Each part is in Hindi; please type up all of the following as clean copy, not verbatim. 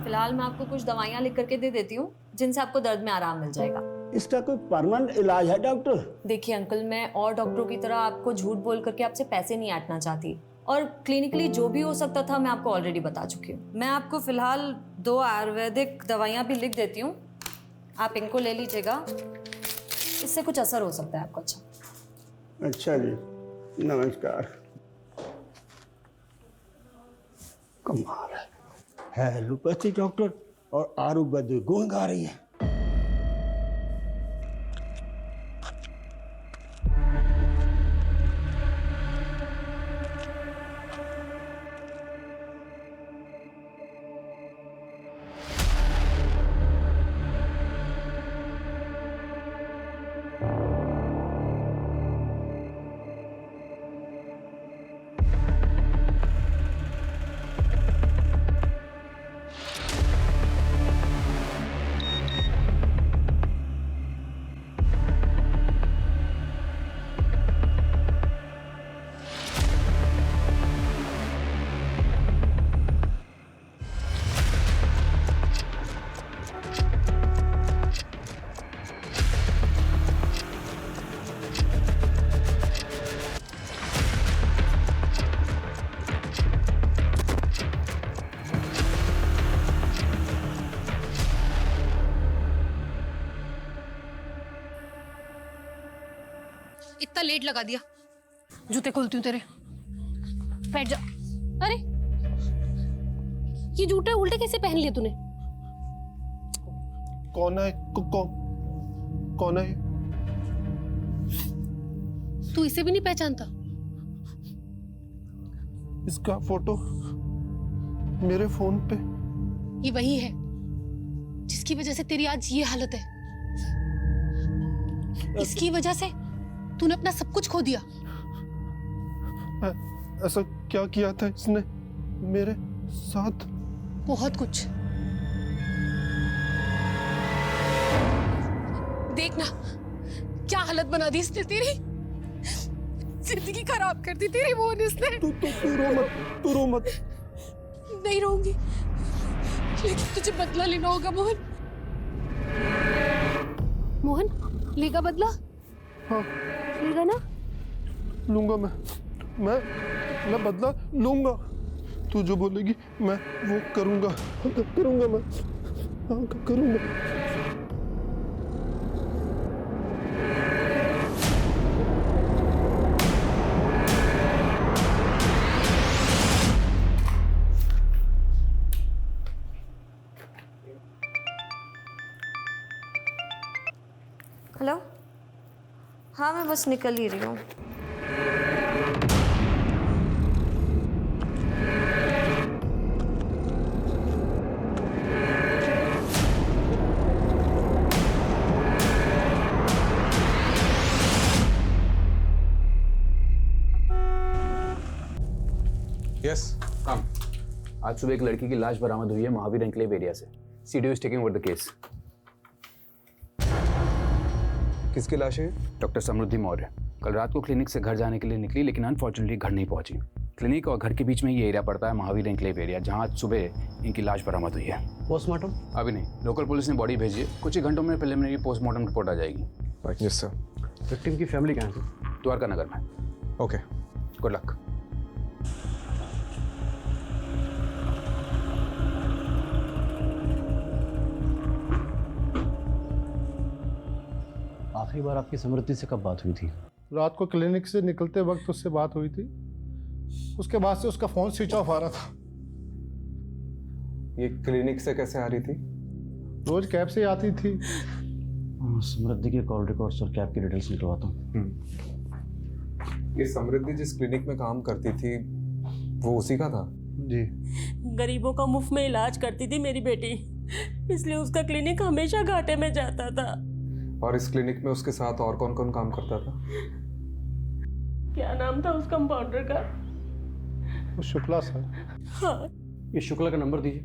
फिलहाल मैं आपको कुछ दवाइयाँ लिख करके दे देती हूँ जिनसे आपको दर्द में आराम मिल जाएगा। इसका कोई परमानेंट इलाज है डॉक्टर? देखिए अंकल, मैं और डॉक्टरों की तरह आपको झूठ बोल करके आपसे पैसे नहीं ऐंठना चाहती, और क्लिनिकली जो भी हो सकता था मैं आपको ऑलरेडी बता चुकी हूँ। मैं आपको फिलहाल 2 आयुर्वेदिक दवाइयाँ भी लिख देती हूँ, आप इनको ले लीजिएगा, इससे कुछ असर हो सकता है आपको। अच्छा जी, नमस्कार। कमाल है एलोपैथी डॉक्टर और आयुर्वेदिक गुण गा रही है। इतना लेट लगा दिया, जूते खोलती हूँ तेरे। बैठ जा। अरे ये जूते उल्टे कैसे पहन लिए तूने? कौन है? कौन है? तू इसे भी नहीं पहचानता? इसका फोटो मेरे फोन पे। ये वही है जिसकी वजह से तेरी आज ये हालत है। इसकी वजह से तूने अपना सब कुछ खो दिया। ऐसा क्या किया था इसने मेरे साथ? बहुत कुछ। देखना क्या हालत बना दी इसने तेरी। जिंदगी खराब कर दी तेरी मोहन इसने। तू रो मत। नहीं रहूंगी, लेकिन तुझे बदला लेना होगा मोहन। मोहन लेगा बदला? हाँ लेगा ना? लूंगा मैं बदला लूंगा। तू जो बोलेगी मैं वो करूंगा मैं। हाँ करूंगा। हेलो, हाँ मैं बस निकल ही रही हूँ। Yes come. आज सुबह एक लड़की की लाश बरामद हुई है महावीर एन्क्लेव एरिया से। CDO is taking over the case. किसकी लाश है? डॉक्टर समृद्धि मौर्य कल रात को क्लिनिक से घर जाने के लिए निकली, लेकिन अनफॉर्चुनेटली घर नहीं पहुंची। क्लिनिक और घर के बीच में ये एरिया पड़ता है महावीर एन्क्लेव एरिया, जहां आज सुबह इनकी लाश बरामद हुई है। पोस्टमार्टम अभी नहीं, लोकल पुलिस ने बॉडी भेजी है। कुछ ही घंटों में प्रिलिमिनरी पोस्टमार्टम रिपोर्ट आ जाएगी। Yes sir. विक्टिम की फैमिली कहाँ है? द्वारका नगर में। Okay, good luck. आखिरी बार आपकी समृद्धि से कब बात हुई थी? रात को क्लिनिक से निकलते वक्त उससे बात हुई थी। उसके बाद से उसका फोन स्विच ऑफ आ रहा था। ये क्लिनिक से कैसे आ रही थी? रोज कैब से आती थी। समृद्धि के कॉल रिकॉर्ड्स और कैब की डिटेल्स निकलवाता हूँ। ये समृद्धि जिस क्लिनिक में काम करती थी वो उसी का था? जी। गरीबों का मुफ्त में इलाज करती थी मेरी बेटी, इसलिए उसका क्लिनिक हमेशा घाटे में जाता था। और इस क्लिनिक में उसके साथ और कौन कौन काम करता था? क्या नाम था उस कंपाउंडर का? वो शुक्ला सर। हाँ। ये शुक्ला का नंबर दीजिए।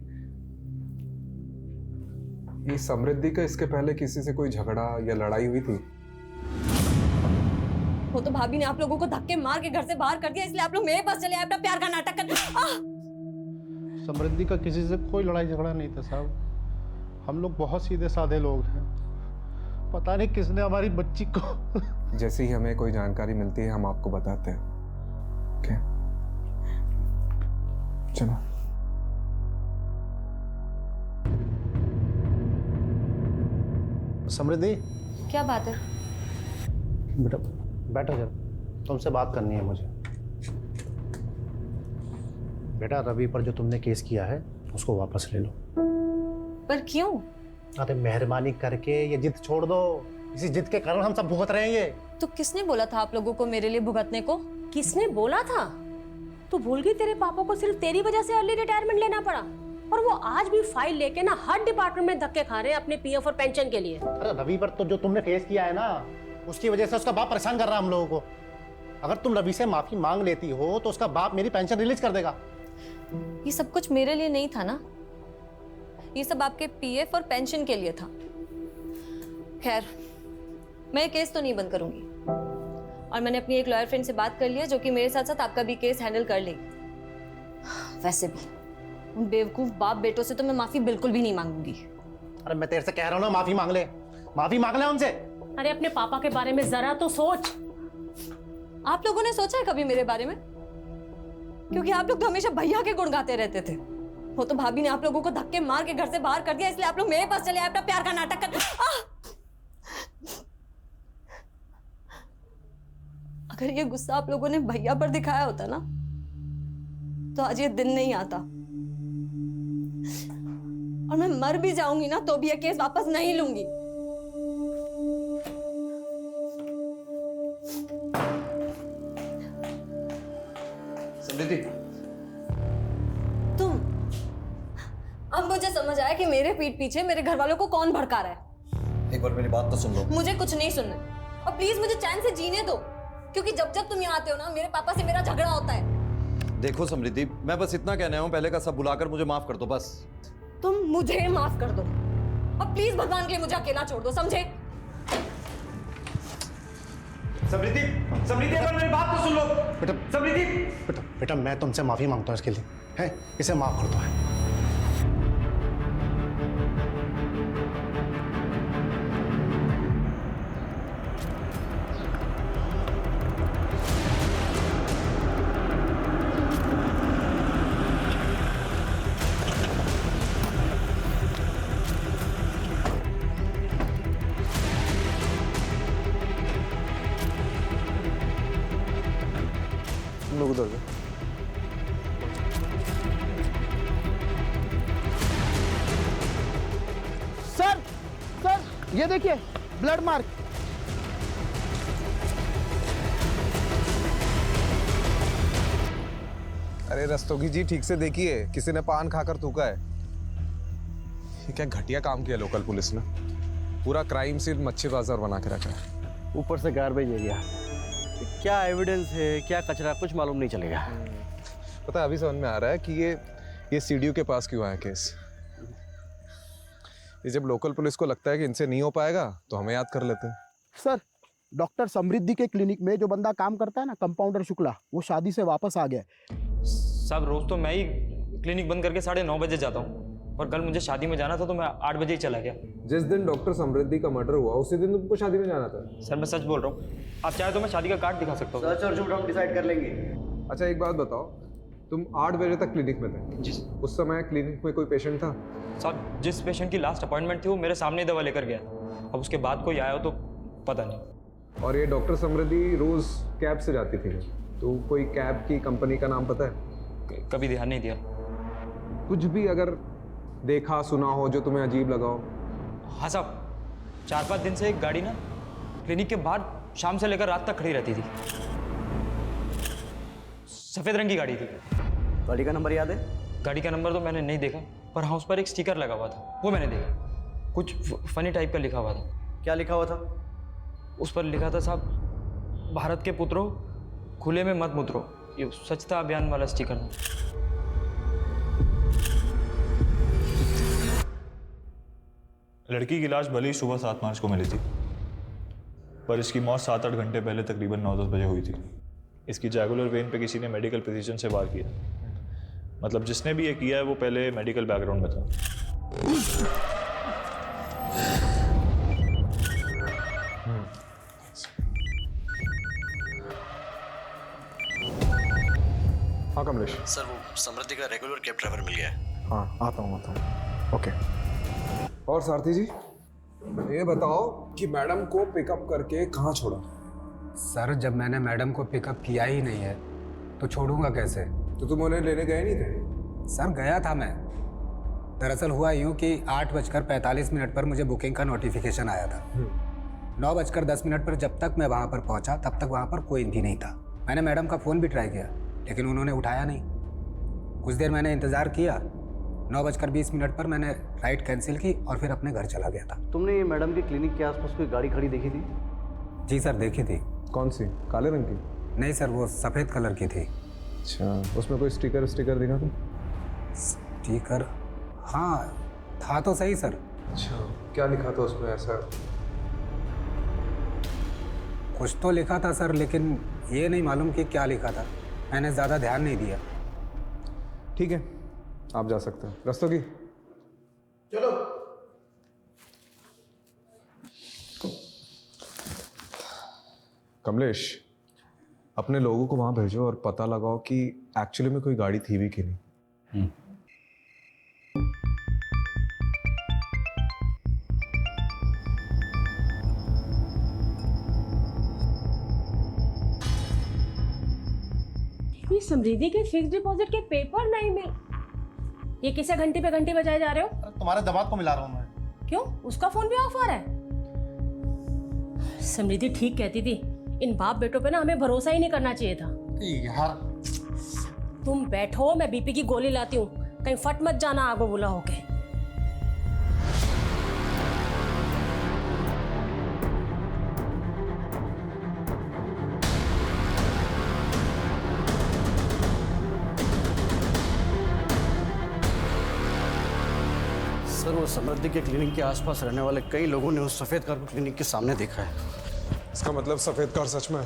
ये समृद्धि का इसके पहले किसी से कोई झगड़ा या लड़ाई हुई थी? वो तो भाभी ने आप लोगों को धक्के मार के घर से बाहर कर दिया, इसलिए आप लोग मेरे पास चले आए अपना प्यार का नाटक कर। समृद्धि का किसी से कोई लड़ाई झगड़ा नहीं था साहब। हम लोग बहुत सीधे साधे लोग हैं। पता नहीं किसने हमारी बच्ची को जैसे ही हमें कोई जानकारी मिलती है हम आपको बताते हैं। ओके चलो। समृद्धि, क्या बात है? बेटा बैठो जरा, तुमसे बात करनी है मुझे। बेटा रवि पर जो तुमने केस किया है उसको वापस ले लो। पर क्यों? अरे मेहरबानी करके ये जिद छोड़ दो। इसी जिद के कारण हम सब भुगत रहे हैं ये। तो किसने बोला था आप लोगों को मेरे लिए भुगतने को? किसने बोला था? तू भूल गई तेरे पापा को सिर्फ तेरी वजह से अर्ली रिटायरमेंट लेना पड़ा, और वो आज भी फाइल लेके ना हर डिपार्टमेंट में धक्के खा रहे हैं अपने पीएफ और पेंशन के लिए। अरे रवि पर तो जो तुमने केस किया है ना, उसकी वजह से उसका बाप परेशान कर रहा है हम लोगों को। अगर तुम रवि से माफी मांग लेती हो तो उसका बाप मेरी पेंशन रिलीज कर देगा। ये सब कुछ मेरे लिए नहीं था ना, ये सब आपके पीएफ और पेंशन के लिए था। खैर, मैं ये केस तो नहीं बंद करूंगी, और मैंने अपनी एक लॉयर फ्रेंड से बात कर ली है जो कि मेरे साथ साथ आपका भी केस हैंडल कर लेगी। वैसे भी उन बेवकूफ बाप बेटों से तो मैं माफी बिल्कुल भी नहीं मांगूंगी। अरे मैं तेरे से कह रहा हूँ ना, माफी मांग ले उनसे। अरे अपने पापा के बारे में जरा तो सोच। आप लोगों ने सोचा है कभी मेरे बारे में? क्योंकि आप लोग तो हमेशा भैया के गुण गाते रहते थे। वो तो भाभी ने आप लोगों को धक्के मार के घर से बाहर कर दिया, इसलिए आप लोग मेरे पास चले आए अपना प्यार का नाटक कर। अगर ये गुस्सा आप लोगों ने भैया पर दिखाया होता ना, तो आज ये दिन नहीं आता, और मैं मर भी जाऊंगी ना तो भी ये केस वापस नहीं लूंगी। समृद्धि, तुम, अब मुझे समझ आया कि मेरे पीठ पीछे मेरे घर वालों को कौन भड़का रहा है। एक बार मेरी बात तो सुन लो। मुझे कुछ नहीं सुनना, और प्लीज मुझे चैन से जीने दो, क्योंकि जब जब तुम यहाँ आते हो ना, मेरे पापा से मेरा झगड़ा होता है। देखो समृद्धि, मैं बस इतना कहने आया हूँ, पहले का सब बुलाकर मुझे माफ कर दो बस। तुम मुझे माफ कर दो, और प्लीज भगवान के लिए मुझे अकेला छोड़ दो, समझे? समृद्धि, समृद्धि एक बार मेरी बात तो सुन लो। बेटा समृद्धि, बेटा मैं तुमसे माफी मांगता हूँ इसके लिए, है इसे माफ कर दो। है तुम लोग उधर जाओ। सर ये देखिए ब्लड मार्क। अरे रस्तोगी जी, ठीक से देखिए, किसी ने पान खाकर थूका है। ये क्या घटिया काम किया लोकल पुलिस ने। पूरा क्राइम सीन मच्छी बाजार बना के रखा है। ऊपर से गार्बेज एरिया। क्या एविडेंस है क्या कचरा कुछ मालूम नहीं चलेगा। पता है, अभी समझ में आ रहा है कि ये सीडीओ के पास क्यों आया केस। ये जब लोकल पुलिस को लगता है कि इनसे नहीं हो पाएगा तो हमें याद कर लेते हैं। सर डॉक्टर समृद्धि के क्लिनिक में जो बंदा काम करता है ना, कंपाउंडर शुक्ला, वो शादी से वापस आ गया। साहब रोज तो मैं ही क्लिनिक बंद करके 9:30 बजे जाता हूँ, और कल मुझे शादी में जाना था तो मैं 8 बजे ही चला गया। जिस दिन डॉक्टर समृद्धि का मर्डर हुआ उसी दिन तुमको शादी में जाना था। सर मैं सच बोल रहा हूँ, आप चाहे तो मैं शादी का कार्ड दिखा सकता हूँ। सच और झूठ हम डिसाइड कर लेंगे। अच्छा एक बात बताओ, तुम 8 बजे तक क्लिनिक में थे? जी। उस समय क्लिनिक में कोई पेशेंट था? साहब जिस पेशेंट की लास्ट अपॉइंटमेंट थी वो मेरे सामने दवा लेकर गया, अब उसके बाद कोई आया हो तो पता नहीं। और ये डॉक्टर समृद्धि रोज कैब से जाती थी, तो कोई कैब की कंपनी का नाम पता है? कभी ध्यान नहीं दिया। कुछ भी अगर देखा सुना हो जो तुम्हें अजीब लगा हो? हाँ साहब, 4-5 दिन से एक गाड़ी ना क्लिनिक के बाहर शाम से लेकर रात तक खड़ी रहती थी। सफ़ेद रंग की गाड़ी थी। गाड़ी का नंबर याद है? गाड़ी का नंबर तो मैंने नहीं देखा, पर हाँ उस पर एक स्टिकर लगा हुआ था, वो मैंने देखा। कुछ फनी टाइप का लिखा हुआ था। क्या लिखा हुआ था? उस पर लिखा था साहब, भारत के पुत्रों खुले में मत मुतरो। ये स्वच्छता अभियान वाला स्टिकर था। लड़की की लाश भले ही सुबह 7 मार्च को मिली थी, पर इसकी मौत 7-8 घंटे पहले तकरीबन 9-10 बजे हुई थी। इसकी जैगुलर वेन पे किसी ने मेडिकल प्रिसीजन से वार किया। मतलब जिसने भी ये किया है वो पहले मेडिकल बैकग्राउंड में था। हाँ कमलेश। सर वो समृद्धि का रेगुलर कैब ड्राइवर मिल गया है। हाँ आता हूँ ओके। और सारथी जी ये बताओ कि मैडम को पिकअप करके कहाँ छोड़ा? सर जब मैंने मैडम को पिकअप किया ही नहीं है तो छोड़ूंगा कैसे? तो तुम उन्हें लेने गए नहीं थे? सर गया था मैं। दरअसल हुआ यूँ कि 8:45 पर मुझे बुकिंग का नोटिफिकेशन आया था। 9:10 पर जब तक मैं वहाँ पर पहुँचा तब तक वहाँ पर कोई भी नहीं था। मैंने मैडम का फ़ोन भी ट्राई किया लेकिन उन्होंने उठाया नहीं। कुछ देर मैंने इंतज़ार किया। 9:20 पर मैंने राइड कैंसिल की और फिर अपने घर चला गया था। तुमने ये मैडम के क्लिनिक के आसपास कोई गाड़ी खड़ी देखी थी? जी सर देखी थी। कौन सी? काले रंग की? नहीं सर वो सफ़ेद कलर की थी। अच्छा उसमें कोई स्टिकर दिखा था? स्टिकर हाँ था तो सही सर। अच्छा क्या लिखा था उसमें ऐसा? कुछ तो लिखा था सर लेकिन ये नहीं मालूम कि क्या लिखा था। मैंने ज़्यादा ध्यान नहीं दिया। ठीक है आप जा सकते हैं। रस्तोगी चलो। कमलेश अपने लोगों को वहां भेजो और पता लगाओ कि एक्चुअली में कोई गाड़ी थी भी कि नहीं। ये समृद्धि के फिक्स डिपॉजिट के पेपर नहीं मिल। ये किसे घंटे पे घंटे बजाए जा रहे हो? तुम्हारे दबाव को मिला रहा हूँ मैं। क्यों उसका फोन भी ऑफ आ रहा है? समृद्धि ठीक कहती थी, इन बाप बेटों पे ना हमें भरोसा ही नहीं करना चाहिए था। यार तुम बैठो मैं बीपी की गोली लाती हूँ, कहीं फट मत जाना आगो बुला होके। सर वो समृद्धि के क्लिनिक के आसपास रहने वाले कई लोगों ने उस सफ़ेद कार को क्लिनिक के सामने देखा है। इसका मतलब सफ़ेद कार सच में?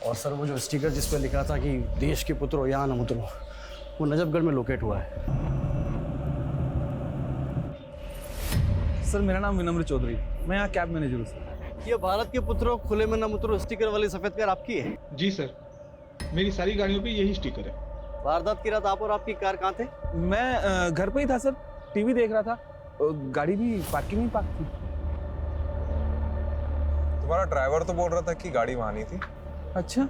और सर वो जो स्टिकर जिस पर लिखा था कि देश के पुत्रो यहाँ न उतरो, वो नजफगढ़ में लोकेट हुआ है। सर मेरा नाम विनम्र चौधरी, मैं यहाँ कैब मैनेजर हूँ सर। ये भारत के पुत्रों खुले में न उतरो स्टिकर वाली सफ़ेद कार आपकी है? जी सर, मेरी सारी गाड़ियों पे यही स्टिकर है। वारदात की रात आप और आपकी कार कहाँ थे? मैं घर पे ही था सर, टीवी देख रहा था। गाड़ी भी पार्किंग में पार्क थी। तुम्हारा ड्राइवर तो बोल रहा था कि गाड़ी वहां नहीं थी। अच्छा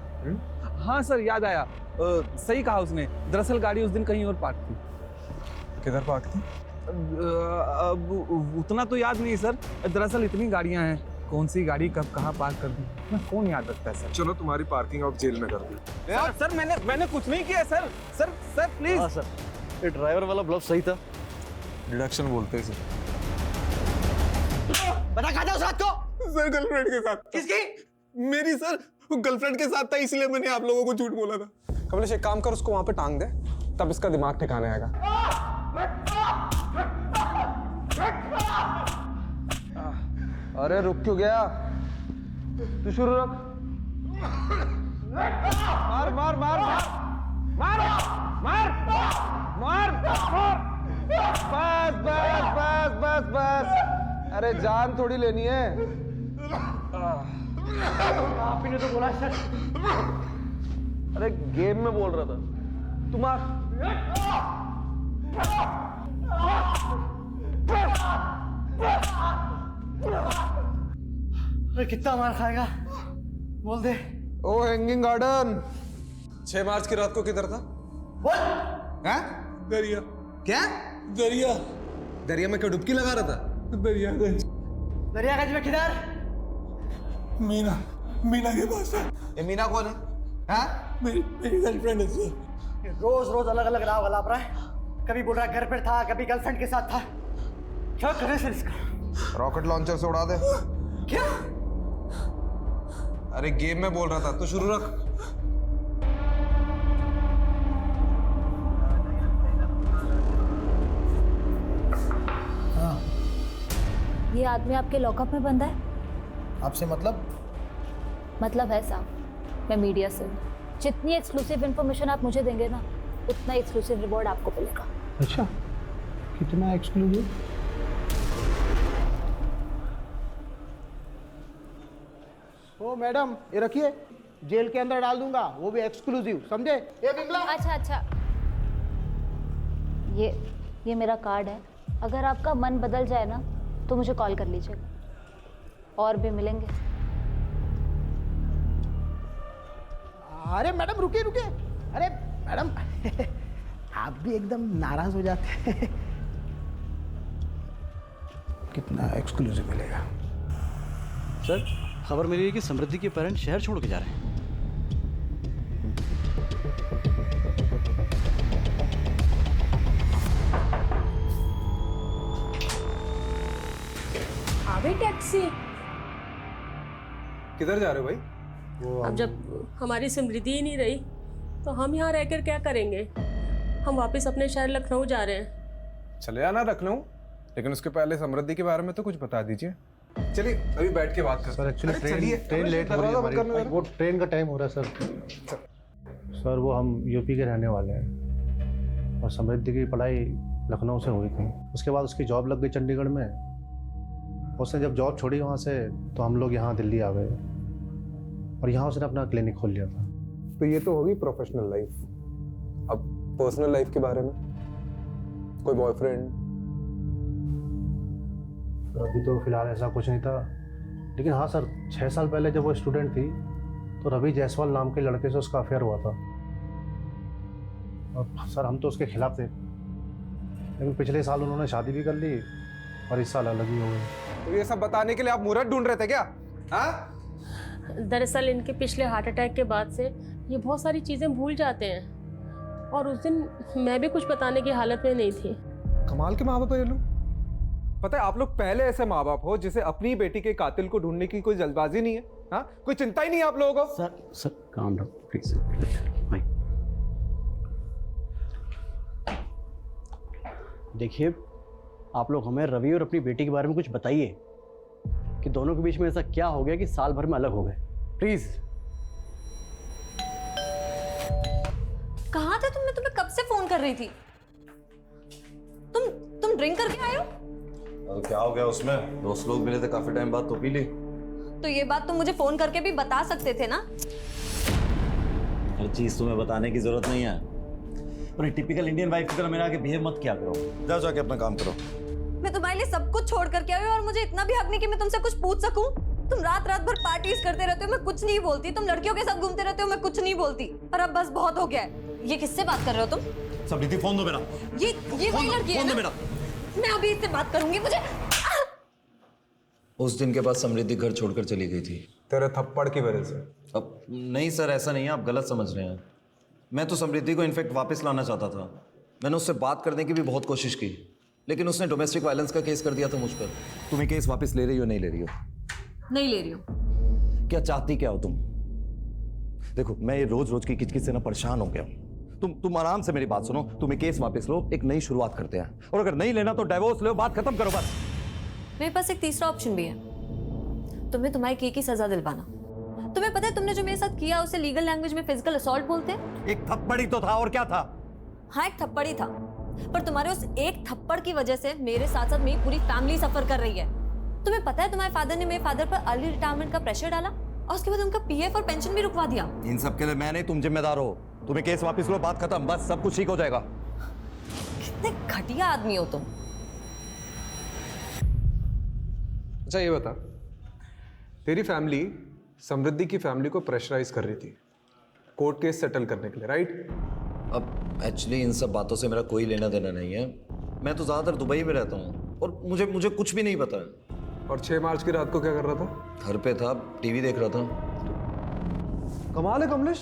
हाँ सर याद आया, सही कहा उसने। दरअसल गाड़ी उस दिन कहीं और पार्क थी। किधर पार्क थी? अब उतना तो याद नहीं सर। दरअसल इतनी गाड़ियां हैं, कौन सी गाड़ी कब कहाँ पार्क कर दी मैं कौन याद रखता है सर। चलो तुम्हारी पार्किंग अब जेल में कर दी। सर मैंने कुछ नहीं किया सर। Sir please. हाँ सर ये ड्राइवर वाला ब्लफ सही था। डिडक्शन बोलते हैं सर। बता कहाँ था उस रात को? सर गर्लफ्रेंड के साथ। किसकी? मेरी सर, गर्लफ्रेंड के साथ था इसलिए मैंने आप लोगों को झूठ बोला था। कमलेश एक काम कर, उसको वहां पे टांग दे, तब इसका दिमाग ठिकाने आएगा। अरे रुक क्यों गया? तू शुरू रख। मार मार मार मार मार मार मार। बस बस बस बस बस। अरे जान थोड़ी लेनी है। आप ही ने तो बोला सर। अरे गेम में बोल रहा था। तुम्हारा अरे कितना मार खाएगा बोल दे। ओ हैंगिंग गार्डन। 6 मार्च की रात को किधर था? हैं? दरिया। क्या? दरिया। दरिया में क्या डुबकी लगा रहा था? दरियागंज। दरियागंज में किधर? मीना के पास है। ये मीना कौन है? हाँ? मेरी गर्लफ्रेंड है सर। रोज रोज अलग अलग राह वाला रहा है। कभी बोल रहा है घर पर था, कभी गर्लफ्रेंड के साथ था। क्या करे सर इसका? रॉकेट लॉन्चर से उड़ा दे। क्या? अरे गेम में बोल रहा था, तो शुरू रख। ये आदमी आपके लॉकअप में बंद है? आपसे मतलब? मतलब है साहब, मैं मीडिया से हूँ। जितनी एक्सक्लूसिव इन्फॉर्मेशन आप मुझे देंगे ना, उतना एक्सक्लूसिव रिवॉर्ड आपको मिलेगा। अच्छा, कितना एक्सक्लूसिव? ओ मैडम, ये रखिए, जेल के अंदर डाल दूंगा, वो भी एक्सक्लूसिव, समझे? ये बिमला। अच्छा, ये मेरा कार्ड है, अगर आपका मन बदल जाए ना तो मुझे कॉल कर लीजिएगा, और भी मिलेंगे। अरे मैडम रुकिए, अरे मैडम आप भी एकदम नाराज हो जाते हैं। कितना एक्सक्लूसिव मिलेगा? सर, खबर मिली है कि समृद्धि के पेरेंट्स शहर छोड़ के जा रहे हैं। अभी टैक्सी? किधर जा रहे हो भाई? अब जब हमारी समृद्धि ही नहीं रही तो हम यहाँ रहकर क्या करेंगे? हम वापस अपने शहर लखनऊ जा रहे हैं। चले आना लखनऊ, लेकिन उसके पहले समृद्धि के बारे में तो कुछ बता दीजिए। चलिए अभी बैठ के बात करते हैं। सर एक्चुअली ट्रेन लेट हो रही है हमारी, वो ट्रेन का टाइम हो रहा है सर, वो हम यूपी के रहने वाले हैं और समृद्धि की पढ़ाई लखनऊ से हुई थी। उसके बाद उसकी जॉब लग गई चंडीगढ़ में। उसने जब जॉब छोड़ी वहाँ से तो हम लोग यहाँ दिल्ली आ गए और यहाँ उसने अपना क्लिनिक खोल लिया था। तो ये तो होगी प्रोफेशनल लाइफ। अब पर्सनल लाइफ के बारे में, कोई बॉयफ्रेंड? अभी तो फिलहाल ऐसा कुछ नहीं था, लेकिन हाँ सर, 6 साल पहले जब वो स्टूडेंट थी तो रवि जायसवाल नाम के लड़के से उसका अफेयर हुआ था। और सर हम तो उसके खिलाफ थे, लेकिन पिछले साल उन्होंने शादी भी कर ली और इस साल अलग ही हो गए। तो ये सब बताने के लिए आप मुहूर्त ढूंढ रहे थे क्या? हाँ? दरअसल इनके पिछले हार्ट अटैक के बाद से ये बहुत सारी चीज़ें भूल जाते हैं, और उस दिन मैं भी कुछ बताने की हालत में नहीं थी। कमाल के माँ बाप है ये लोग। पता है आप लोग पहले ऐसे माँ बाप हो जिसे अपनी बेटी के कातिल को ढूंढने की कोई जल्दबाजी नहीं है। हाँ, कोई चिंता ही नहीं है आप लोगों को। सर काम डाउन प्लीज भाई। देखिए, आप लोग हमें रवि और अपनी बेटी के बारे में कुछ बताइए कि दोनों के बीच में ऐसा क्या हो गया कि साल भर में अलग हो गए, प्लीज। कहाँ थे तुम? मैं तुम्हें कब से फोन कर रही थी। तुम ड्रिंक करके आए हो? क्या हो गया उसमें? दोस्त लोग मिले थे काफी टाइम बाद, तो पी ली। तो ये बात तुम मुझे फोन करके भी बता सकते थे ना। हर चीज तुम्हें बताने की जरूरत नहीं है। और टिपिकल इंडियन वाइफ की तरह मेरे आगे बिहेव मत किया करो। जाओ जाके अपना काम करो। मैं तुम्हारे लिए सब कुछ छोड़ करके आई हूँ और मुझे इतना भी हक नहीं कि मैं तुमसे कुछ पूछ सकूं। तुम रात भर पार्टीज करते रहते हो, मैं कुछ नहीं बोलती। तुम लड़कियों के साथ घूमते रहते हो, मैं कुछ नहीं बोलती। पर अब बस बहुत हो गया है। ये किससे बात कर रहे हो तुम? समृद्धि फोन दो मेरा। ये वही लड़की है ना? मैं अभी इससे बात करूंगी। मुझे उस दिन के बाद समृद्धि घर छोड़कर चली गई थी तेरे थप्पड़ की वजह से। अब नहीं सर, ऐसा नहीं है, आप गलत समझ रहे हैं। मैं तो समृद्धि को इनफेक्ट वापस लाना चाहता था। मैंने उससे बात करने की भी बहुत कोशिश की, लेकिन उसने डोमेस्टिक वायलेंस का केस कर दिया था मुझ पर। तुम ये केस वापस ले रही हो? नहीं ले रही हो? नहीं ले रही हूँ। क्या चाहती क्या हो तुम? देखो, मैं ये रोज रोज की किचकिच से ना परेशान हो गया हूँ। तुम आराम से मेरी बात सुनो। तुम ये केस वापस लो, एक नई शुरुआत करते हैं, और अगर नहीं लेना तो डिवोर्स लो, बात खत्म करो बस। मेरे पास एक तीसरा ऑप्शन भी है। तुम्हें तुम्हारे की सजा दिलवाना। तुम्हें पता है तुमने जो मेरे साथ किया उसे लीगल लैंग्वेज में फिजिकल असॉल्ट बोलते हैं। एक थप्पड़ ही तो था, और क्या था? हाँ, एक थप्पड़ ही था, पर तुम्हारे उस एक थप्पड़ की वजह से मेरे साथ साथ मेरी पूरी फैमिली सफर कर रही है। तुम्हें पता है तुम्हारे फादर ने मेरे फादर पर अर्ली रिटायरमेंट का प्रेशर डाला और उसके बाद उनका पीएफ और पेंशन भी रुकवा दिया। इन सब के लिए मैं नहीं, तुम जिम्मेदार हो। तुम्हें केस वापस लो, बात खत्म, बस सब कुछ ठीक हो जाएगा। कितने घटिया आदमी हो तुम। अच्छा ये बता, तेरी फैमिली समृद्धि की फैमिली को प्रेशराइज कर रही थी कोर्ट केस सेटल करने के लिए, राइट? अब एक्चुअली इन सब बातों से मेरा कोई लेना देना नहीं है। मैं तो ज़्यादातर दुबई में रहता हूँ और मुझे कुछ भी नहीं पता है। और 6 मार्च की रात को क्या कर रहा था? घर पे था, टीवी देख रहा था। कमाल है कमलेश,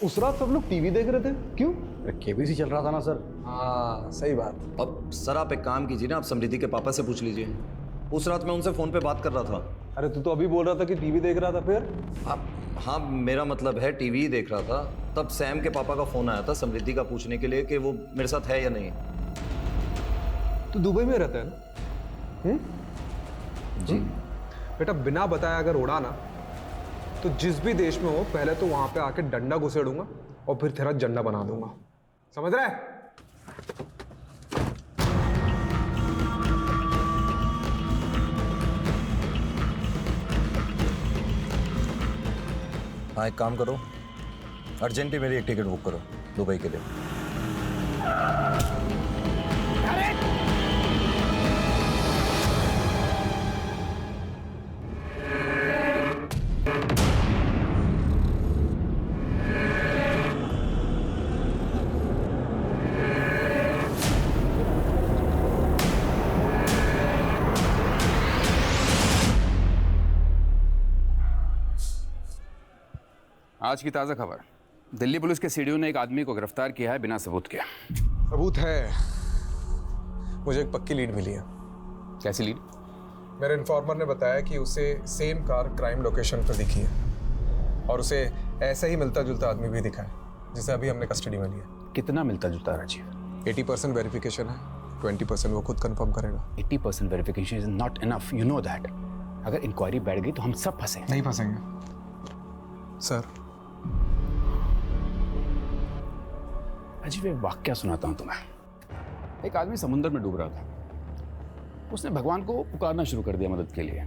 उस रात सब लोग टीवी देख रहे थे, क्यों? केबीसी चल रहा था ना सर। हाँ सही बात। अब सर आप एक काम कीजिए ना, आप समृद्धि के पापा से पूछ लीजिए। उस रात मैं उनसे फ़ोन पे बात कर रहा था। अरे तू तो अभी बोल रहा था कि टीवी देख रहा था, फिर? हाँ, मेरा मतलब है टीवी ही देख रहा था। तब सैम के पापा का फ़ोन आया था समृद्धि का पूछने के लिए कि वो मेरे साथ है या नहीं। तू दुबई में रहता है ना? जी बेटा, बिना बताए अगर उड़ा ना तो जिस भी देश में हो, पहले तो वहां पे आके डंडा घुसेड़ूंगा और फिर तेरा झंडा बना दूंगा। समझ रहा है? हाँ, एक काम करो, अर्जेंटली मेरी एक टिकट बुक करो दुबई के लिए। आज की ताज़ा खबर, दिल्ली पुलिस के सीडीओ ने एक आदमी को गिरफ्तार किया है बिना सबूत के। सबूत है। मुझे एक पक्की लीड मिली है। कैसी लीड? मेरे इन्फॉर्मर ने बताया कि उसे सेम कार क्राइम लोकेशन पर दिखी है और उसे ऐसा ही मिलता जुलता आदमी भी दिखा है जिसे अभी हमने कस्टडी में लिया। कितना मिलता जुलता राजीव? 80% वेरिफिकेशन है, 20% वो खुद कंफर्म करेगा। 80% verification is not enough, you know that. अगर इंक्वायरी बैठ गई तो हम सब फंसे। नहीं फंसेंगे सर। अजीब एक वाक्या सुनाता हूँ तुम्हें। एक आदमी समुद्र में डूब रहा था। उसने भगवान को पुकारना शुरू कर दिया मदद के लिए।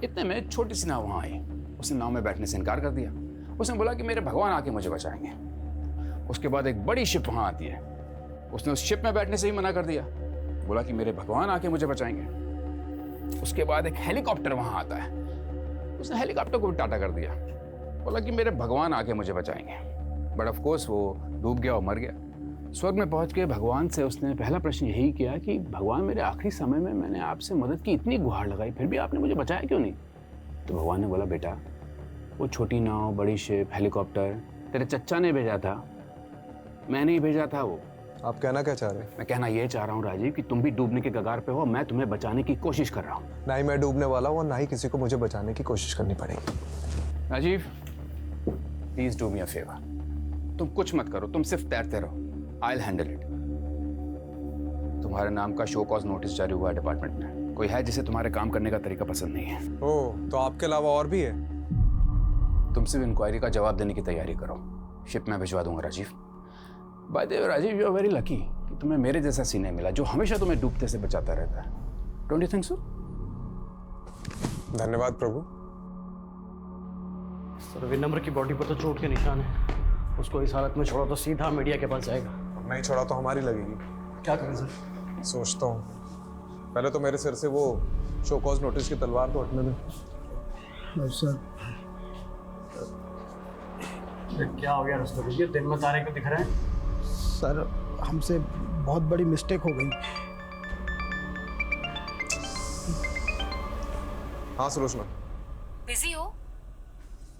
इतने में छोटी सी नाव वहाँ आई। उसने नाव में बैठने से इनकार कर दिया। उसने बोला कि मेरे भगवान आके मुझे बचाएंगे। उसके बाद एक बड़ी शिप वहाँ आती है। उसने उस शिप में बैठने से ही मना कर दिया, बोला कि मेरे भगवान आके मुझे बचाएंगे। उसके बाद एक हेलीकॉप्टर वहाँ आता है। उसने हेलीकॉप्टर को भी टाटा कर दिया, बोला कि मेरे भगवान आके मुझे बचाएंगे। बट ऑफ कोर्स वो डूब गया और मर गया। स्वर्ग में पहुंच के भगवान से उसने पहला प्रश्न यही किया कि भगवान मेरे आखिरी समय में मैंने आपसे मदद की इतनी गुहार लगाई, फिर भी आपने मुझे बचाया क्यों नहीं? तो भगवान ने बोला, बेटा वो छोटी नाव, बड़ी शिप, हेलीकॉप्टर तेरे चच्चा ने भेजा था, मैं नहीं भेजा था वो। आप कहना क्या चाह रहे हैं? मैं कहना ये चाह रहा हूँ राजीव कि तुम भी डूबने के कगार पे हो। मैं तुम्हें बचाने की कोशिश कर रहा हूँ। ना ही मैं डूबने वाला हूँ और ना ही किसी को मुझे बचाने की कोशिश करनी पड़ेगी। Rajiv please do me a favour. तुम कुछ मत करो, तुम सिर्फ तैरते रहो। I will handle it. तुम्हारे नाम का शो कॉज नोटिस जारी हुआ है डिपार्टमेंट में। कोई है जिसे तुम्हारे काम करने का तरीका पसंद नहीं है। ओह, तो आपके अलावा और भी है? तुम सिर्फ इंक्वायरी का जवाब देने की तैयारी करो। शिप में भिजवा दूंगा Rajiv. By the way Rajiv, you are very lucky कि तुम्हें मेरे जैसा सीने मिला जो हमेशा तुम्हें डूबते से बचाता रहता है। Don't you think so? धन्यवाद प्रभु। सर विनम्र की बॉडी पर तो चोट के निशान है। उसको इस हालत में छोड़ा तो सीधा मीडिया के पास जाएगा। नहीं छोड़ा तो हमारी लगेगी। क्या करें सर? सोचता हूँ। पहले तो मेरे सिर से वो शो कॉज नोटिस की तलवार तो हटने दे। सर क्या हो गया रस्तों? दिन में तारे क्यों दिख रहे हैं? सर हमसे बहुत बड़ी मिस्टेक हो गई। हाँ सुलोचना। बिजी हो?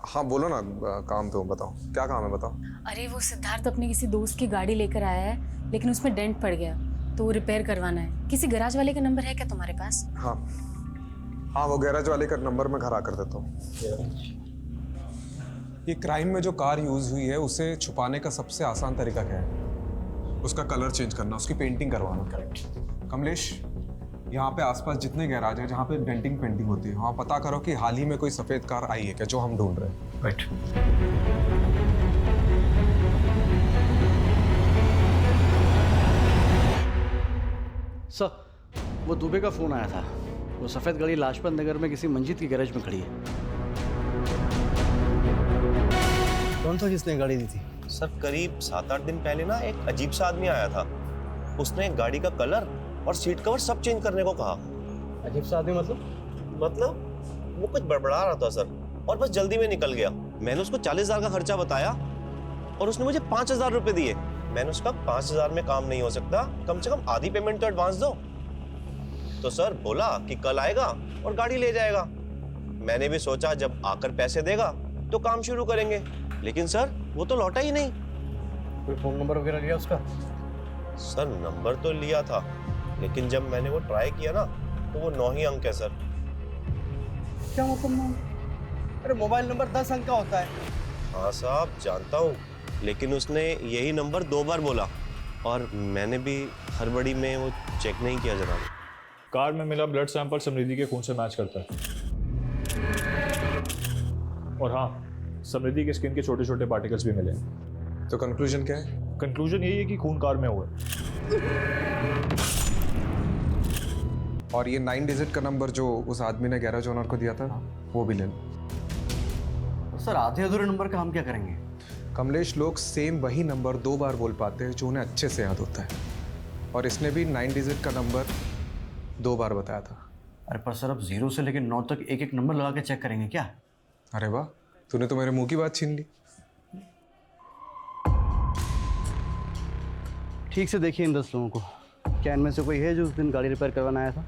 हाँ बोलो ना, काम पे हूँ। बताओ क्या काम है, बताओ। अरे वो सिद्धार्थ अपने किसी दोस्त की गाड़ी लेकर आया है, लेकिन उसमें डेंट पड़ गया तो वो रिपेयर करवाना है। किसी गैराज वाले का नंबर है क्या तुम्हारे पास? हाँ हाँ, वो गैराज वाले का नंबर मैं घर आकर देता हूँ। ये क्राइम में जो कार यूज हुई है उसे छुपाने का सबसे आसान तरीका क्या है? उसका कलर चेंज करना, उसकी पेंटिंग करवाना। करेक्ट। कमलेश, यहाँ पे आसपास जितने गैराज है जहाँ पे डेंटिंग पेंटिंग होती है, वहाँ पता करो कि हाल ही में कोई सफेद कार आई है क्या जो हम ढूंढ रहे हैं। राइट। सर वो दुबे का फोन आया था। वो सफेद गाड़ी लाजपत नगर में किसी मंजिद की गैरेज में खड़ी है। कौन था जिसने गाड़ी दी थी? सर करीब 7-8 दिन पहले ना एक अजीब सा आदमी आया था। उसने गाड़ी का कलर और सीट कवर सब चेंज करने को कहा। अजीब सा आदमी मतलब वो कुछ बड़बड़ा रहा था सर, और बस जल्दी में निकल गया। मैंने उसको 40,000 का खर्चा बताया और उसने मुझे 5,000 रुपए दिए। मैंने उसका 5,000 में काम नहीं हो सकता, कम से कम आधी पेमेंट तो एडवांस दो। तो सर बोला कि कल आएगा और गाड़ी ले जाएगा। मैंने भी सोचा जब आकर पैसे देगा तो काम शुरू करेंगे, लेकिन सर वो तो लौटा ही नहीं। कोई फोन नंबर वगैरह लिया उसका? सर नंबर तो लिया था, लेकिन जब मैंने वो ट्राई किया ना तो वो 9 ही अंक है सर। क्या मतलब? अरे मोबाइल नंबर 10 अंक का होता है। हाँ साहब जानता हूँ, लेकिन उसने यही नंबर 2 बार बोला और मैंने भी हड़बड़ी में वो चेक नहीं किया जनाब। कार में मिला ब्लड सैंपल समृद्धि के खून से मैच करता है। और हाँ, समृद्धि के स्किन के छोटे छोटे पार्टिकल्स भी मिले। तो कंक्लूजन क्या है? कंक्लूजन यही है कि खून कार में हुआ है। और ये 9 डिजिट का नंबर जो उस आदमी ने गैराज ओनर को दिया था वो भी ले लो। सर आधे अधूरे नंबर का हम क्या करेंगे? कमलेश, लोग सेम वही नंबर 2 बार बोल पाते हैं जो उन्हें अच्छे से याद होता है, और इसने भी 9 डिजिट का नंबर 2 बार बताया था। अरे पर सर अब 0 से लेकर 9 तक एक एक नंबर लगा के चेक करेंगे क्या? अरे वाह, तूने तो मेरे मुंह की बात छीन ली। ठीक से देखिए इन 10 लोगों को, क्या इनमें से कोई है जो उस दिन गाड़ी रिपेयर करवाना आया था?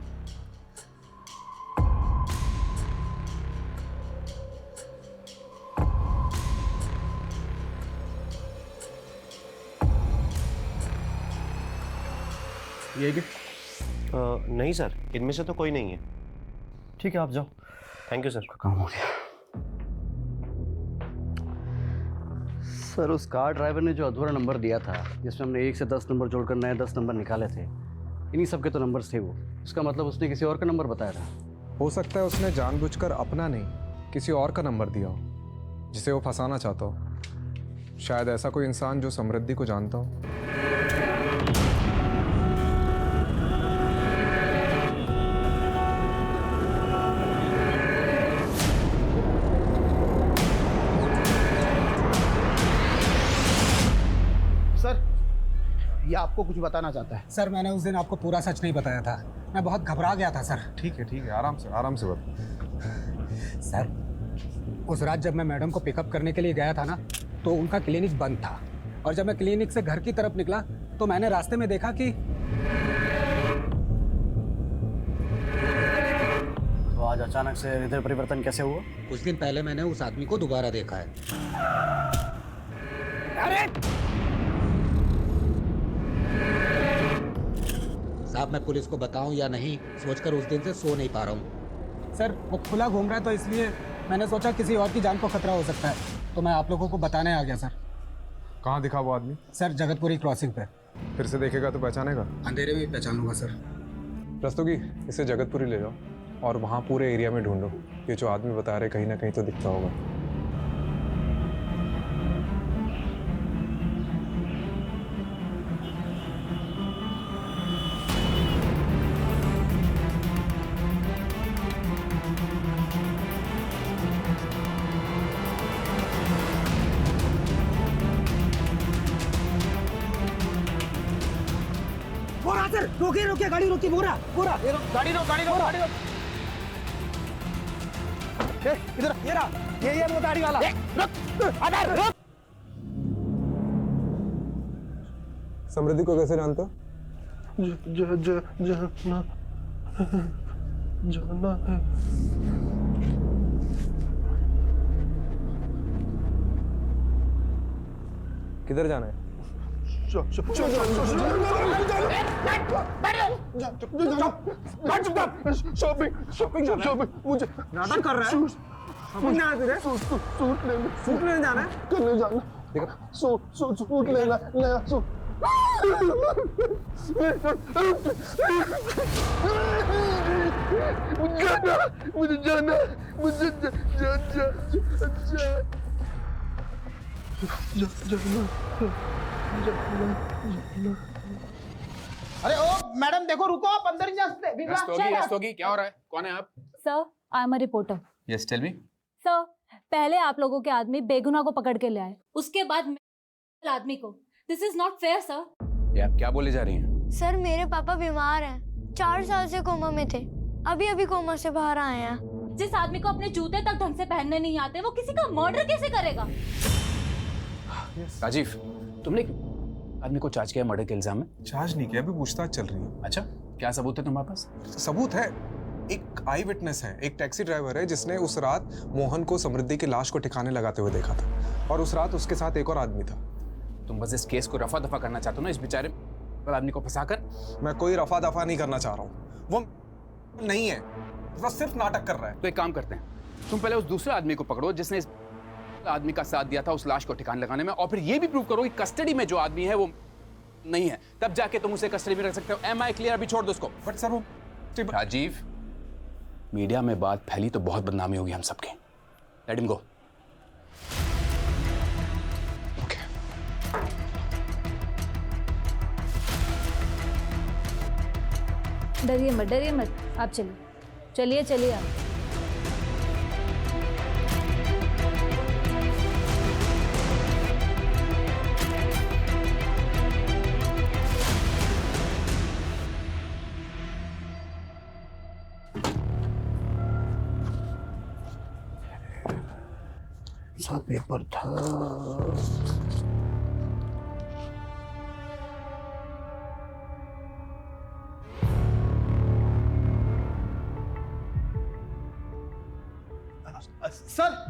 ये भी नहीं सर, इनमें से तो कोई नहीं है। ठीक है आप जाओ। Thank you sir. काम हो गया। सर उस कार ड्राइवर ने जो अधूरा नंबर दिया था जिसमें हमने 1 से 10 नंबर जोड़कर नए 10 नंबर निकाले थे, इन्हीं सब के तो नंबर्स थे वो। इसका मतलब उसने किसी और का नंबर बताया था। हो सकता है उसने जानबूझकर अपना नहीं किसी और का नंबर दिया हो जिसे वो फंसाना चाहता हो। शायद ऐसा कोई इंसान जो समृद्धि को जानता हो। ये आपको कुछ बताना चाहता है। सर मैंने उस दिन आपको पूरा सच नहीं बताया था, मैं बहुत घबरा गया था सर। ठीक है, आराम से बता। सर उस रात जब मैं मैडम को पिकअप करने के लिए गया था ना, तो उनका क्लिनिक बंद था, और जब मैं क्लिनिक से घर की तरफ निकला तो मैंने रास्ते में देखा कि तो आज अचानक से हृदय परिवर्तन कैसे हुआ? कुछ दिन पहले मैंने उस आदमी को दोबारा देखा है। अरे साहब मैं पुलिस को बताऊं या नहीं सोचकर उस दिन से सो नहीं पा रहा हूं। सर वो खुला घूम रहा है, तो इसलिए मैंने सोचा किसी और की जान को खतरा हो सकता है, तो मैं आप लोगों को बताने आ गया सर। कहाँ दिखा वो आदमी? सर जगतपुरी क्रॉसिंग पे। फिर से देखेगा तो पहचानेगा? अंधेरे में ही पहचान लूंगा सर। रस्तोगी, इसे जगतपुरी ले जाओ और वहाँ पूरे एरिया में ढूंढो। ये जो आदमी बता रहे कहीं ना कहीं तो दिखता होगा। सर रोकिए गाड़ी रोकिए। बोरा गाड़ी रोक इधर ये रहा, ये वो गाड़ी वाला। रुक। समृद्धि को कैसे जानते हो? जाना है। किधर जाना है? शॉपिंग मुझे नाटक कर रहा है। सूट लेने जाना है। करने जाना। सूट लेना नया सूट। मुझे जाना अरे ओ मैडम देखो, रुको, आप अंदर ही जा सकते। रस्तोगी, क्या हो रहा है? कौन है आप? Sir I am a reporter. Yes tell me. Sir पहले आप लोगों के आदमी बेगुनाह को पकड़ के ले आए, उसके बाद आदमी को। This is not fair sir. ये आप क्या बोले जा रही हैं? सर मेरे पापा बीमार हैं, 4 साल से कोमा में थे, अभी कोमा से बाहर आए हैं। जिस आदमी को अपने जूते तक ढंग से पहनने नहीं आते, वो किसी का मर्डर कैसे करेगा? राजीव, तुमने आदमी को चार्ज किया मर्डर के इल्जाम में? चार्ज नहीं किया, अभी पूछताछ चल रही है। अच्छा, क्या सबूत है तुम्हारे पास? सबूत है, एक आई विटनेस है, एक टैक्सी ड्राइवर है जिसने उस रात मोहन को समृद्धि की लाश को ठिकाने लगाते हुए देखा था, और उस रात उसके साथ एक और आदमी था। तुम बस इस केस को रफा दफा करना चाहते हो ना, इस बेचारे आदमी को फंसाकर? मैं कोई रफा दफा नहीं करना चाह रहा हूँ, वो नहीं है, बस सिर्फ नाटक कर रहा है। तो एक काम करते हैं, तुम पहले उस दूसरे आदमी को पकड़ो जिसने इस आदमी का साथ दिया था उस लाश को ठिकाने लगाने में, और फिर ये भी प्रूव करो कि कस्टडी में जो आदमी है वो नहीं है, तब जाके तुम उसे कस्टडी में रख सकते हो। Am I clear? अभी छोड़ दो उसको। बट सर वो राजीव, मीडिया में बात फैली तो बहुत बदनामी होगी हम सबकी। Let him go. डरिए मत, आप चलिए चलिए आप। सा पेपर था।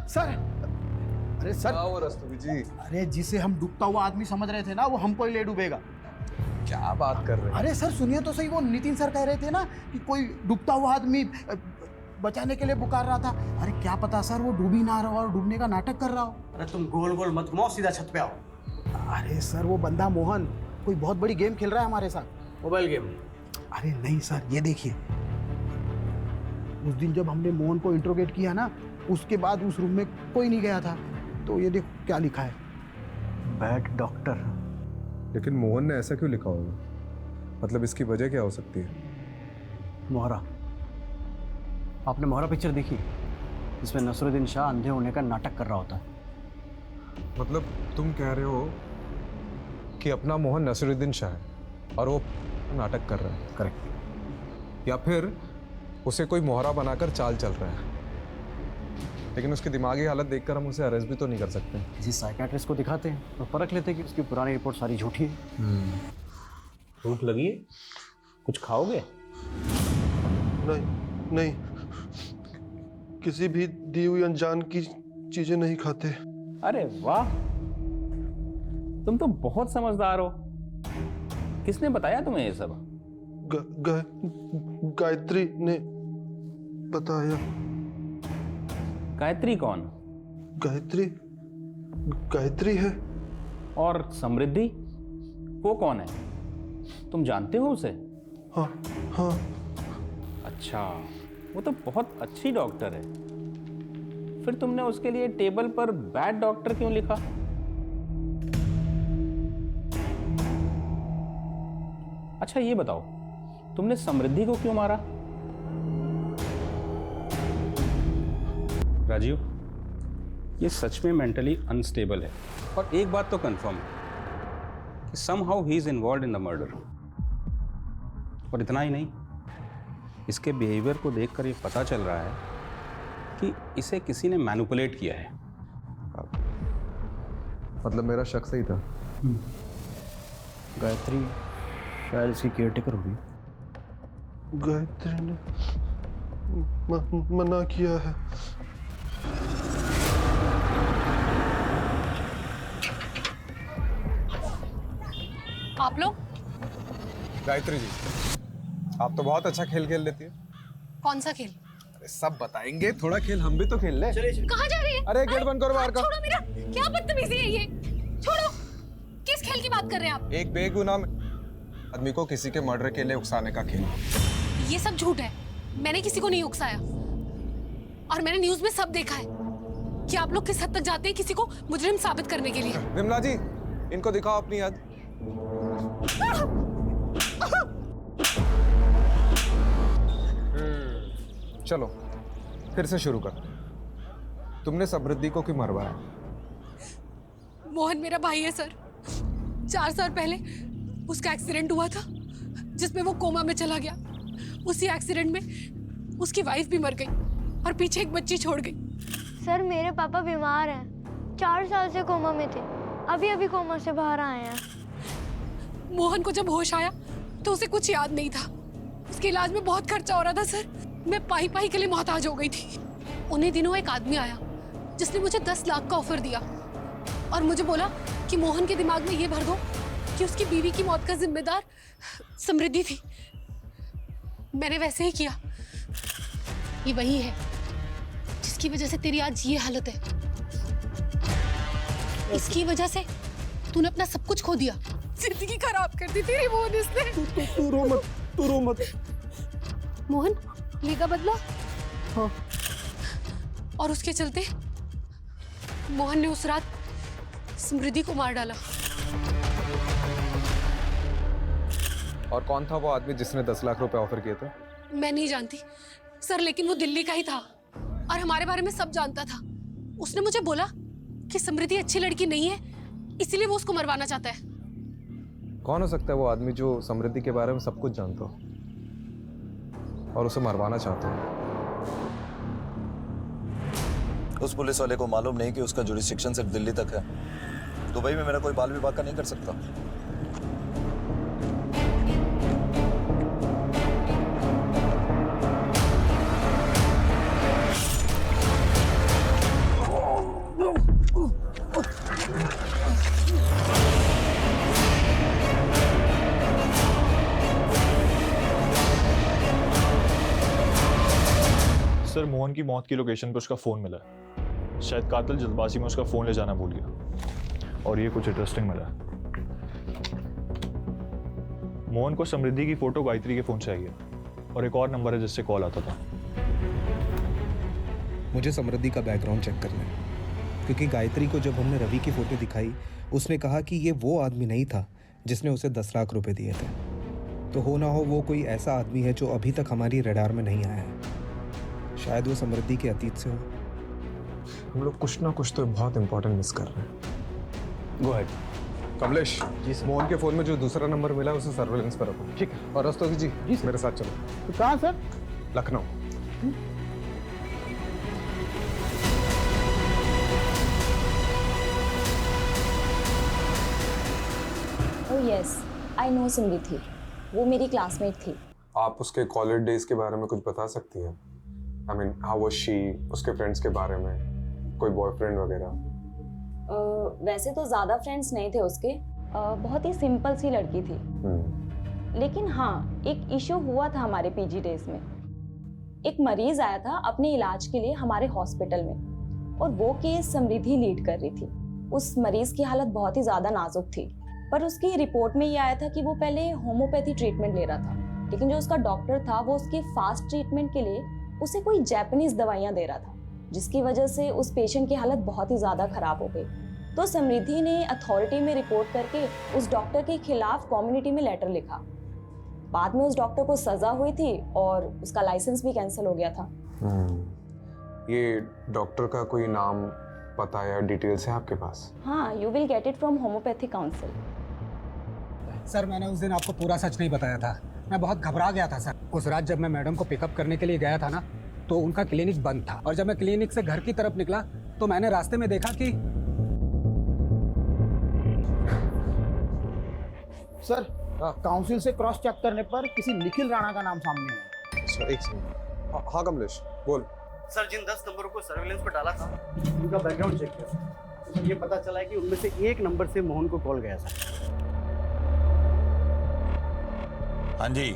सर अरे सर रस्तोगी जी, अरे जिसे हम डूबता हुआ आदमी समझ रहे थे ना, वो हमको ही ले डूबेगा। क्या बात कर रहे हैं? अरे सर सुनिए तो सही, वो नितिन सर कह रहे थे ना कि कोई डूबता हुआ आदमी बचाने के लिए पुकार रहा था। अरे क्या पता सर वो डूब ही ना रहा हो और डूबने का नाटक कर रहा हो। अरे तुम गोल गोल मत घुमाओ, सीधा छत पे आओ। अरे सर वो बंदा मोहन कोई बहुत बड़ी गेम खेल रहा है हमारे साथ। Mobile game? अरे नहीं सर, ये देखिए, उस दिन जब हमने मोहन को इंट्रोगेट किया ना, उसके बाद उस रूम में कोई नहीं गया था। तो ये देखो क्या लिखा है, बैड डॉक्टर। लेकिन मोहन ने ऐसा क्यों लिखा होगा? मतलब इसकी वजह क्या हो सकती है? मोहरा, आपने मोहरा पिक्चर देखी? इसमें नसरुद्दीन शाह अंधे होने का नाटक कर रहा होता है। मतलब तुम कह रहे हो कि अपना मोहन नसरुद्दीन शाह है और वो नाटक कर रहा है? करेक्ट। या फिर उसे कोई मोहरा बनाकर चाल चल रहा है, लेकिन उसकी दिमागी हालत देखकर हम उसे अरेस्ट भी तो नहीं कर सकते। किसी साइकियाट्रिस्ट को दिखाते हैं और परख लेते हैं कि उसकी पुरानी रिपोर्ट सारी झूठी है। भूख लगी है, कुछ खाओगे? नहीं, किसी भी दी हुई अनजान की चीजें नहीं खाते। अरे वाह, तुम तो बहुत समझदार हो। किसने बताया तुम्हें ये सब? गायत्री ने बताया। गायत्री कौन? गायत्री है। और समृद्धि, वो कौन है? तुम जानते हो उसे? हाँ। अच्छा, वो तो बहुत अच्छी डॉक्टर है। फिर तुमने उसके लिए टेबल पर बैड डॉक्टर क्यों लिखा? अच्छा ये बताओ, तुमने समृद्धि को क्यों मारा? राजीव, ये सच में मेंटली अनस्टेबल है। और एक बात तो कंफर्म है कि somehow he is involved in the murder. और इतना ही नहीं, इसके बिहेवियर को देखकर ये पता चल रहा है कि इसे किसी ने मैनिपुलेट किया है। मतलब मेरा शक सही था। गायत्री शायद इसकी केयरटेकर होगी। गायत्री ने मना किया है। आप लोग? गायत्री जी, आप तो बहुत अच्छा खेल खेल लेती है। कौन सा खेल? अरे सब बताएंगे, थोड़ा खेल हम भी तो खेल ले। कहाँ जा रही है? अरे गेट बंद करो बाहर का। छोड़ो मेरा, क्या बदतमीजी है ये? छोड़ो। किस खेल की बात कर रहे हैं आप? एक बेगुनाह आदमी को किसी के मर्डर के लिए उकसाने का खेल। ये सब झूठ है। मैंने किसी को नहीं उकसाया। और मैंने न्यूज़ में सब देखा है कि आप लोग किस हद तक जाते हैं किसी को मुजरिम साबित करने के लिए। विमला जी, इनको दिखाओ अपनी याद। चलो फिर से शुरू कर। तुमने समृद्धि को क्यों मरवाया? मोहन मेरा भाई है सर। 4 साल पहले उसका एक्सीडेंट हुआ था जिसमें वो कोमा में चला गया। उसी एक्सीडेंट में उसकी वाइफ भी मर गई और पीछे एक बच्ची छोड़ गई। सर मेरे पापा बीमार हैं, 4 साल से कोमा में थे, अभी कोमा से बाहर आए हैं। मोहन को जब होश आया तो उसे कुछ याद नहीं था। उसके इलाज में बहुत खर्चा हो रहा था सर। मैं पाई के लिए मोहताज हो गई थी। उन्हीं दिनों एक आदमी आया जिसने मुझे 10 लाख का ऑफर दिया और मुझे बोला कि मोहन के दिमाग में ये भर दो कि उसकी बीवी की मौत का जिम्मेदार समृद्धि थी। मैंने वैसे ही किया। ये वही है जिसकी वजह से तेरी आज ये हालत है। इसकी वजह से तूने अपना सब कुछ खो दिया। जिंदगी खराब कर दी तेरी मोहन इसने। तू रो मत। मोहन लेगा बदला? हाँ। और उसके चलते मोहन ने उस रात समृद्धि को मार डाला। और कौन था वो आदमी जिसने 10 लाख रुपए ऑफर किए थे? मैं नहीं जानती सर, लेकिन वो दिल्ली का ही था और हमारे बारे में सब जानता था। उसने मुझे बोला कि समृद्धि अच्छी लड़की नहीं है, इसीलिए वो उसको मरवाना चाहता है। कौन हो सकता है वो आदमी जो समृद्धि के बारे में सब कुछ जानता हो और उसे मरवाना चाहता हो? उस पुलिस वाले को मालूम नहीं कि उसका जुरिस्डिक्शन सिर्फ दिल्ली तक है। दुबई में मेरा कोई बाल विभाग का नहीं कर सकता। सर मोहन की मौत की लोकेशन पर उसका फ़ोन मिला है। शायद कातिल जल्दबाजी में उसका फ़ोन ले जाना भूल गया। और ये कुछ इंटरेस्टिंग मिला। मोहन को समृद्धि की फ़ोटो गायत्री के फ़ोन से आई है और एक और नंबर है जिससे कॉल आता था। मुझे समृद्धि का बैकग्राउंड चेक करना है, क्योंकि गायत्री को जब हमने रवि की फ़ोटो दिखाई उसने कहा कि ये वो आदमी नहीं था जिसने उसे 10 लाख रुपए दिए थे। तो हो ना हो वो कोई ऐसा आदमी है जो अभी तक हमारी रडार में नहीं आया है। शायद वो समृद्धि के अतीत से हो। हम लोग कुछ ना कुछ तो बहुत इंपॉर्टेंट मिस कर रहे हैं। Go ahead. Kamlesh ji sir, Mohan के फोन में जो दूसरा नंबर मिला है उसे सर्वेलेंस पर रखो। ठीक है। और रस्तोगी जी मेरे साथ चलो। तो कहाँ sir? Lucknow. Oh yes, I know Samriddhi. वो मेरी क्लासमेट थी। आप उसके कॉलेज डेज के बारे में कुछ बता सकती हैं? I mean how was she, उसके फ्रेंड्स के बारे में, कोई बॉयफ्रेंड वगैरह? वैसे तो ज़्यादा फ्रेंड्स नहीं थे उसके। बहुत ही सिंपल सी लड़की थी। लेकिन हाँ, एक इशू हुआ था हमारे पीजी डेज में। एक मरीज आया था अपने इलाज के लिए हमारे हॉस्पिटल में और वो केस समृद्धि लीड कर रही थी। उस मरीज की हालत बहुत ही ज़्यादा नाजुक थी, पर उसकी रिपोर्ट में ये आया था कि वो पहले होम्योपैथी ट्रीटमेंट ले रहा था, लेकिन जो उसका डॉक्टर था वो उसके फास्ट ट्रीटमेंट के लिए उसे कोई जापानीज दवाइयाँ दे रहा था, जिसकी वजह से उस पेशेंट की हालत बहुत ही ज़्यादा ख़राब हो गई। तो समृद्धि ने अथॉरिटी में रिपोर्ट करके उस डॉक्टर के खिलाफ कम्युनिटी में लेटर लिखा। बाद में उस डॉक्टर को सज़ा हुई थी और उसका लाइसेंस भी कैंसिल हो गया था। ये डॉक्टर का कोई नाम, पता या डिटेल्स है आपके पास? हाँ, you will get it from homeopathy council. Sir मैंने उस दिन आपको पूरा सच नहीं बताया था। मैं बहुत घबरा गया था सर। उस रात जब मैं मैडम को पिकअप करने के लिए गया था ना, तो उनका क्लिनिक बंद था और जब मैं क्लिनिक से घर की तरफ निकला तो मैंने रास्ते में देखा कि सर काउंसिल से क्रॉस चेक करने पर किसी निखिल राणा का नाम सामने आया। अच्छा एक सेकंड। हाँ कमलेश बोल। सर जिन 10 नंबरों को सर्विलेंस पर डाला था उनका बैकग्राउंड चेक किया। सर ये पता चला है कि उनमें से एक नंबर से मोहन को कॉल गया था। हाँ जी,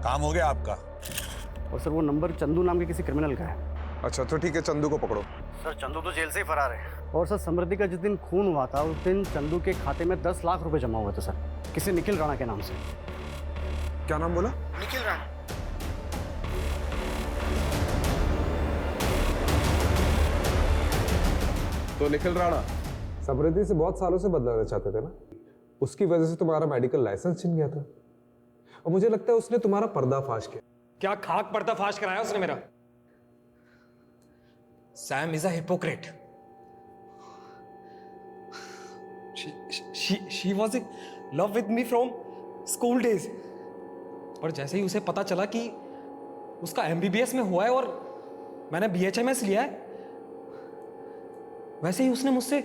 काम हो गया आपका? और सर वो नंबर चंदू नाम के किसी क्रिमिनल का है। अच्छा तो ठीक है, चंदू को पकड़ो। सर चंदू तो जेल से ही फरार है। और सर समृद्धि का जिस दिन खून हुआ था उस दिन चंदू के खाते में 10 लाख रुपए जमा हुए थे सर, किसी निखिल राणा के नाम से। क्या नाम बोला? निखिल राणा। तो निखिल राणा समृद्धि से बहुत सालों से बदलाना चाहते थे ना, उसकी वजह से तुम्हारा मेडिकल लाइसेंस छिन गया था और मुझे लगता है उसने तुम्हारा पर्दाफाश किया। क्या खाक पर्दाफाश कराया उसने मेरा? Sam is a hypocrite. She was in love with me from school days, पर जैसे ही उसे पता चला कि उसका MBBS में हुआ है और मैंने BHMS लिया है, वैसे ही उसने मुझसे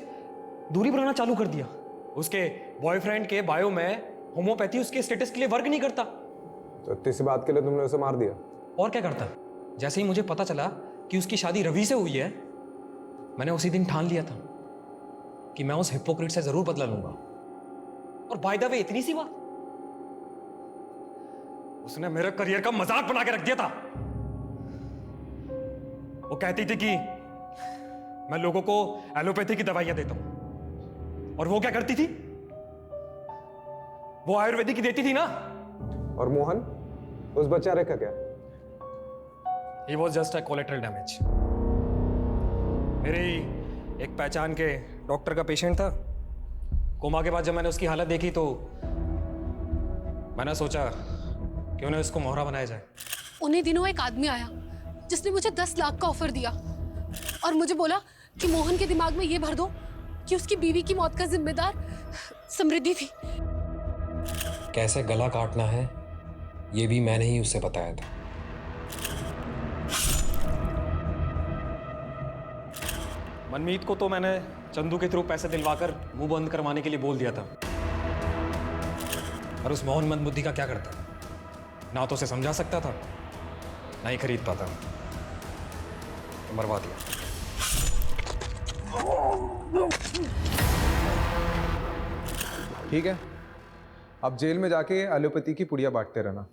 दूरी बनाना चालू कर दिया। उसके बॉयफ्रेंड के बायो में होम्योपैथी उसके स्टेटस के लिए वर्क नहीं करता। तो इतनी सी बात के लिए तुमने उसे मार दिया? और क्या करता? जैसे ही मुझे पता चला कि उसकी शादी रवि से हुई है, मैंने उसी दिन ठान लिया था कि मैं उस हिपोक्रेट से जरूर बदला लूंगा। और बाय द वे इतनी सी बात, उसने मेरे करियर का मजाक बना के रख दिया था। वो कहती थी कि मैं लोगों को एलोपैथी की दवाइयां देता हूं, और वो क्या करती थी? वो आयुर्वेदिक की देती थी ना। और मोहन, उस बेचारे का क्या? He was just a collateral damage. मेरे एक पहचान के डॉक्टर का पेशेंट था। कोमा के बाद जब मैंने उसकी हालत देखी तो मैंने सोचा क्यों ना इसको मोहरा बनाया जाए। उन्हीं दिनों एक आदमी आया जिसने मुझे 10 लाख का ऑफर दिया और मुझे बोला कि मोहन के दिमाग में ये भर दो कि उसकी बीवी की मौत का जिम्मेदार समृद्धि थी। कैसे गला काटना है ये भी मैंने ही उससे बताया था। मनमीत को तो मैंने चंदू के थ्रू पैसे दिलवाकर मुंह बंद करवाने के लिए बोल दिया था। और उस मोहन मंद बुद्धि का क्या करता? ना तो उसे समझा सकता था ना ही खरीद पाता, तो मरवा दिया। ठीक है, अब जेल में जाके एलोपैथी की पुड़िया बांटते रहना।